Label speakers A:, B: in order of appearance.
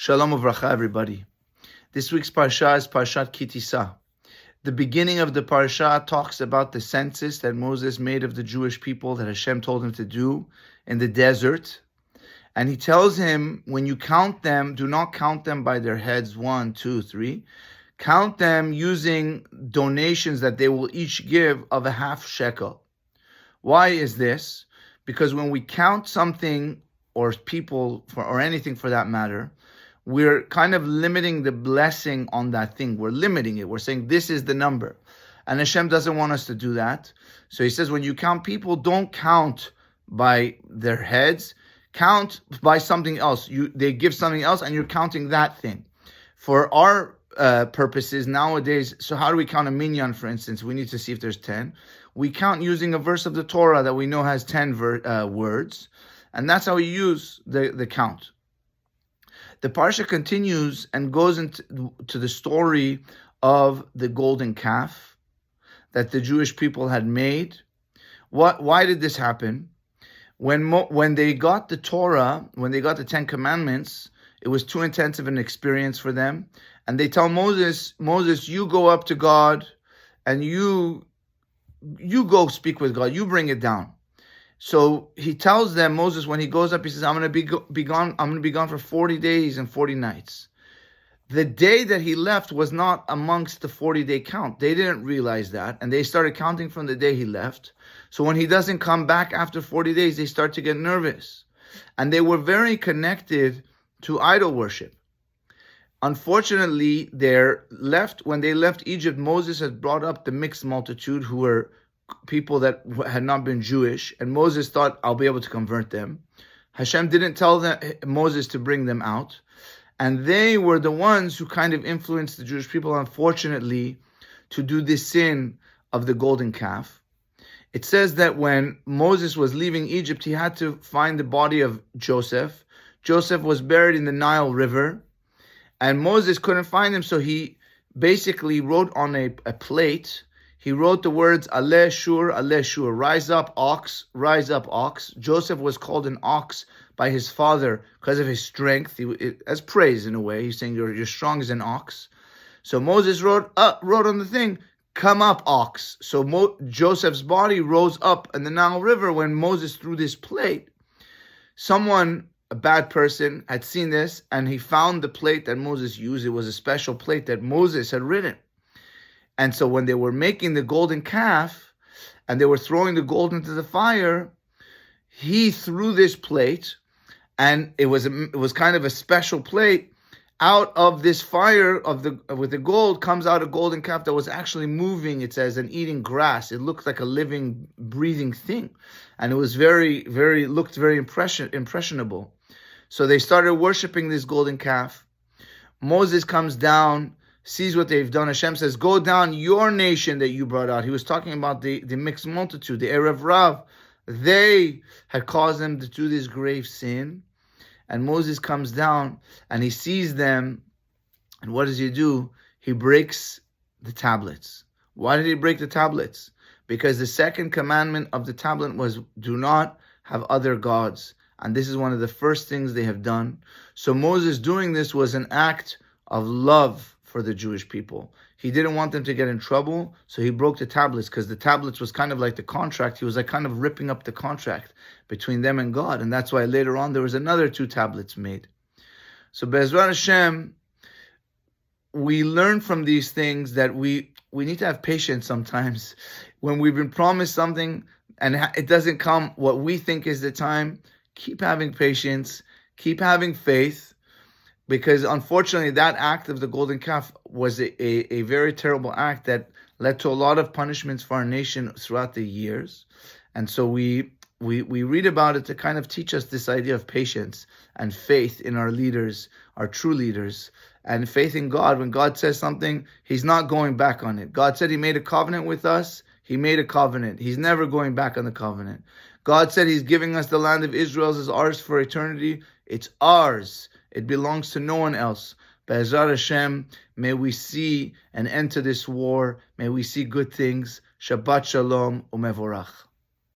A: Shalom uvracha, everybody. This week's Parashat is Parashat Ki Tisa. The beginning of the Parashat talks about the census that Moses made of the Jewish people that Hashem told him to do in the desert. And he tells him, when you count them, do not count them by their heads, 1, 2, 3. Count them using donations that they will each give of a half shekel. Why is this? Because when we count something or people or anything for that matter, we're kind of limiting the blessing on that thing. We're limiting it. We're saying this is the number. And Hashem doesn't want us to do that. So he says, when you count people, don't count by their heads. Count by something else. They give something else and you're counting that thing. For our purposes nowadays, so how do we count a minyan, for instance? We need to see if there's 10. We count using a verse of the Torah that we know has 10 words. And that's how we use the count. The parsha continues and goes into the story of the golden calf that the Jewish people had made. Why did this happen? When they got the Torah, when they got the 10 Commandments, it was too intensive an experience for them. And they tell Moses, you go up to God and you go speak with God. You bring it down. So he tells them, Moses, when he goes up, he says, I'm going to be gone. I'm going to be gone for 40 days and 40 nights. The day that he left was not amongst the 40-day count. They didn't realize that, and they started counting from the day he left. So when he doesn't come back after 40 days, they start to get nervous. And they were very connected to idol worship. Unfortunately, when they left Egypt, Moses had brought up the mixed multitude who were people that had not been Jewish, and Moses thought, I'll be able to convert them. Hashem didn't tell Moses to bring them out, and they were the ones who kind of influenced the Jewish people, unfortunately, to do this sin of the golden calf. It says that when Moses was leaving Egypt, he had to find the body of Joseph. Joseph was buried in the Nile River, and Moses couldn't find him, so he basically wrote on a plate. He wrote the words, Aleh Shur, rise up ox, rise up ox. Joseph was called an ox by his father because of his strength, as praise in a way. He's saying, you're strong as an ox. So Moses wrote on the thing, come up ox. So Joseph's body rose up in the Nile River when Moses threw this plate. Someone, a bad person, had seen this and he found the plate that Moses used. It was a special plate that Moses had written. And so when they were making the golden calf and they were throwing the gold into the fire, he threw this plate, and it was kind of a special plate. Out of this fire with the gold comes out a golden calf that was actually moving, it says, and eating grass. It looked like a living, breathing thing. And it was looked very impressionable. So they started worshiping this golden calf. Moses comes down, sees what they've done. Hashem says, go down, your nation that you brought out. He was talking about the mixed multitude, the Erev Rav. They had caused them to do this grave sin. And Moses comes down and he sees them. And what does he do? He breaks the tablets. Why did he break the tablets? Because the second commandment of the tablet was, do not have other gods. And this is one of the first things they have done. So Moses doing this was an act of love for the Jewish people. He didn't want them to get in trouble, so he broke the tablets, because the tablets was kind of like the contract. He was like kind of ripping up the contract between them and God, and that's why later on there was another 2 tablets made. So Be'ezrat Hashem, we learn from these things that we need to have patience sometimes. When we've been promised something and it doesn't come what we think is the time, keep having patience, keep having faith. Because unfortunately, that act of the golden calf was a very terrible act that led to a lot of punishments for our nation throughout the years. And so we read about it to kind of teach us this idea of patience and faith in our leaders, our true leaders, and faith in God. When God says something, He's not going back on it. God said He made a covenant with us. He made a covenant. He's never going back on the covenant. God said He's giving us the land of Israel as ours for eternity. It's ours. It belongs to no one else. Be'ezrat Hashem, may we see an end to this war. May we see good things. Shabbat Shalom u'mevorach.